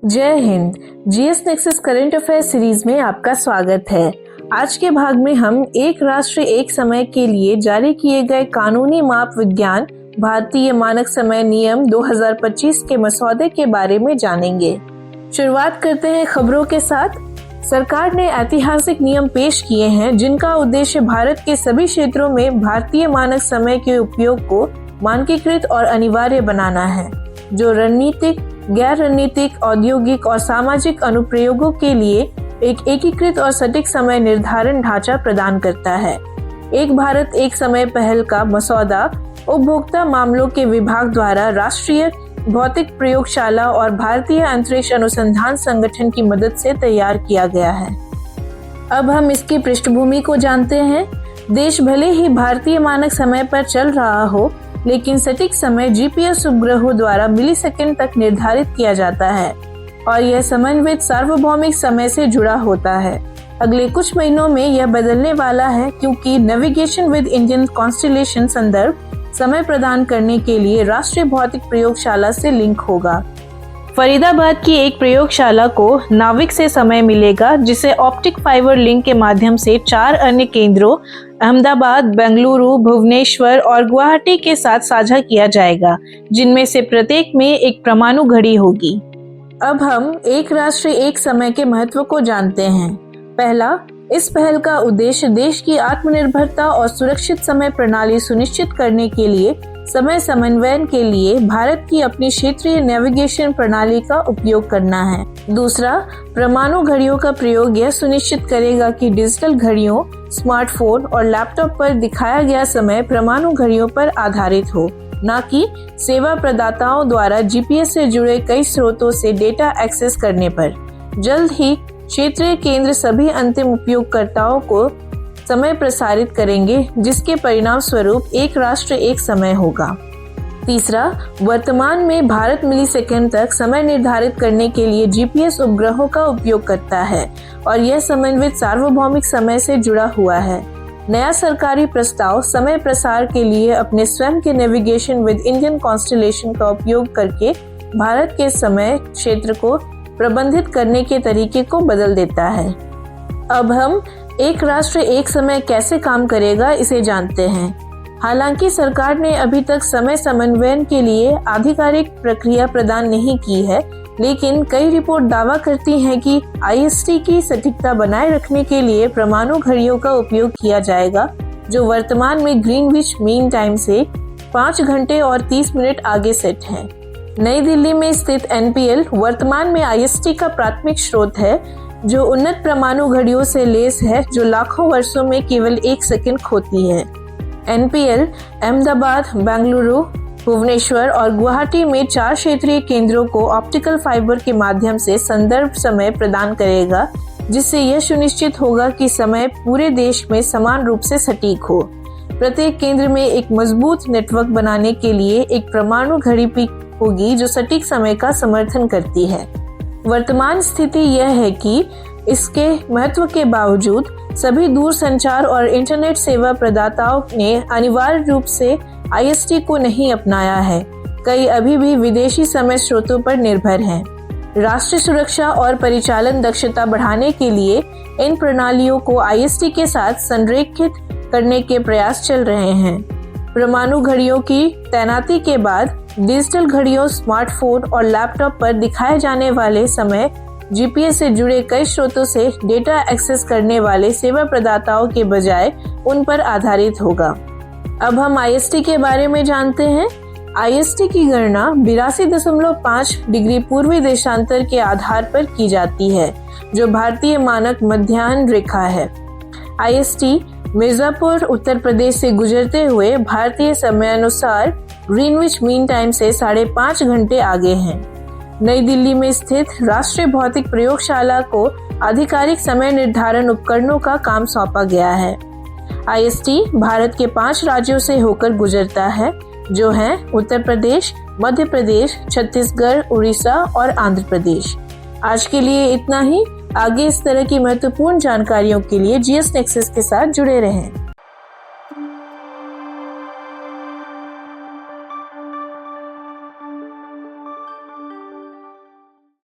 जय Hind. GS nexus current affair series में आपका स्वागत है। आज के भाग में हम एक राष्ट्र एक समय के लिए जारी किए गए कानूनी माप विज्ञान भारतीय मानक समय नियम 2025 के मसौदे के बारे में जानेंगे। शुरुआत करते हैं खबरों के साथ। सरकार ने ऐतिहासिक नियम पेश किए हैं जिनका उद्देश्य भारत के सभी क्षेत्रों में भारतीय मानक समय के उपयोग को मानकीकृत और अनिवार्य बनाना है, जो रणनीतिक, गैर रणनीतिक, औद्योगिक और सामाजिक अनुप्रयोगों के लिए एक एकीकृत और सटीक समय निर्धारण ढांचा प्रदान करता है। एक भारत एक समय पहल का मसौदा उपभोक्ता मामलों के विभाग द्वारा राष्ट्रीय भौतिक प्रयोगशाला और भारतीय अंतरिक्ष अनुसंधान संगठन की मदद से तैयार किया गया है। अब हम इसकी पृष्ठभूमि को जानते हैं। देश भले ही भारतीय मानक समय पर चल रहा हो, लेकिन सटीक समय जीपीएस उपग्रहों द्वारा मिलीसेकंड तक निर्धारित किया जाता है और यह समन्वित सार्वभौमिक समय से जुड़ा होता है। अगले कुछ महीनों में यह बदलने वाला है क्योंकि नेविगेशन विद इंडियन कॉन्स्टेलेशन संदर्भ समय प्रदान करने के लिए राष्ट्रीय भौतिक प्रयोगशाला से लिंक होगा। फरीदाबाद की एक प्रयोगशाला को नाविक से समय मिलेगा, जिसे ऑप्टिक फाइबर लिंक के माध्यम से 4 अन्य केंद्रों अहमदाबाद, बेंगलुरु, भुवनेश्वर और गुवाहाटी के साथ साझा किया जाएगा, जिनमें से प्रत्येक में एक परमाणु घड़ी होगी। अब हम एक राष्ट्र एक समय के महत्व को जानते हैं। पहला, इस पहल का उद्देश्य देश की आत्मनिर्भरता और सुरक्षित समय प्रणाली सुनिश्चित करने के लिए समय समन्वयन के लिए भारत की अपनी क्षेत्रीय नेविगेशन प्रणाली का उपयोग करना है। दूसरा, परमाणु घड़ियों का प्रयोग यह सुनिश्चित करेगा कि डिजिटल घड़ियों, स्मार्टफोन और लैपटॉप पर दिखाया गया समय परमाणु घड़ियों पर आधारित हो, न कि सेवा प्रदाताओं द्वारा जीपीएस से जुड़े कई स्रोतों से डेटा एक्सेस करने पर। जल्द ही क्षेत्रीय केंद्र सभी अंतिम उपयोगकर्ताओं को समय प्रसारित करेंगे, जिसके परिणाम स्वरूप एक राष्ट्र एक समय होगा। तीसरा, वर्तमान में भारत मिलीसेकंड तक समय निर्धारित करने के लिए जीपीएस उपग्रहों का उपयोग करता है और यह समन्वित सार्वभौमिक समय से जुड़ा हुआ है। नया सरकारी प्रस्ताव समय प्रसार के लिए अपने स्वयं के नेविगेशन विद इंडियन कॉन्स्टेलेशन का उपयोग करके भारत के समय क्षेत्र को प्रबंधित करने के तरीके को बदल देता है। अब हम एक राष्ट्र एक समय कैसे काम करेगा इसे जानते हैं। हालांकि सरकार ने अभी तक समय समन्वयन के लिए आधिकारिक प्रक्रिया प्रदान नहीं की है, लेकिन कई रिपोर्ट दावा करती हैं कि आईएसटी की सटीकता बनाए रखने के लिए परमाणु घड़ियों का उपयोग किया जाएगा, जो वर्तमान में ग्रीनविच मीन टाइम से 5 घंटे और 30 मिनट आगे सेट है। नई दिल्ली में स्थित एनपीएल वर्तमान में आईएसटी का प्राथमिक स्रोत है, जो उन्नत परमाणु घड़ियों से लैस है, जो लाखों वर्षों में केवल 1 सेकंड खोती है। एनपीएल अहमदाबाद, बेंगलुरु, भुवनेश्वर और गुवाहाटी में 4 क्षेत्रीय केंद्रों को ऑप्टिकल फाइबर के माध्यम से संदर्भ समय प्रदान करेगा, जिससे यह सुनिश्चित होगा कि समय पूरे देश में समान रूप से सटीक हो। प्रत्येक केंद्र में एक मजबूत नेटवर्क बनाने के लिए एक परमाणु घड़ी भी होगी, जो सटीक समय का समर्थन करती है। वर्तमान स्थिति यह है कि इसके महत्व के बावजूद सभी दूरसंचार और इंटरनेट सेवा प्रदाताओं ने अनिवार्य रूप से आईएसटी को नहीं अपनाया है। कई अभी भी विदेशी समय स्रोतों पर निर्भर हैं। राष्ट्रीय सुरक्षा और परिचालन दक्षता बढ़ाने के लिए इन प्रणालियों को आईएसटी के साथ संरेखित करने के प्रयास चल रहे हैं। परमाणु घड़ियों की तैनाती के बाद डिजिटल घड़ियों, स्मार्टफोन और लैपटॉप पर दिखाए जाने वाले समय जीपीएस से जुड़े कई स्रोतों से डेटा एक्सेस करने वाले सेवा प्रदाताओं के बजाय उन पर आधारित होगा। अब हम आईएसटी के बारे में जानते हैं। आईएसटी की गणना 82.5 डिग्री पूर्वी देशांतर के आधार पर की जाती है, जो भारतीय मानक मध्याह्न रेखा है। आईएसटी मिर्जापुर, उत्तर प्रदेश से गुजरते हुए भारतीय समय अनुसार ग्रीनविच मीन टाइम से 5.5 घंटे आगे हैं। नई दिल्ली में स्थित राष्ट्रीय भौतिक प्रयोगशाला को आधिकारिक समय निर्धारण उपकरणों का काम सौंपा गया है। आईएसटी भारत के 5 राज्यों से होकर गुजरता है, जो हैं उत्तर प्रदेश, मध्य प्रदेश, छत्तीसगढ़, उड़ीसा और आंध्र प्रदेश। आज के लिए इतना ही। आगे इस तरह की महत्वपूर्ण जानकारियों के लिए जीएस नेक्सस के साथ जुड़े रहें।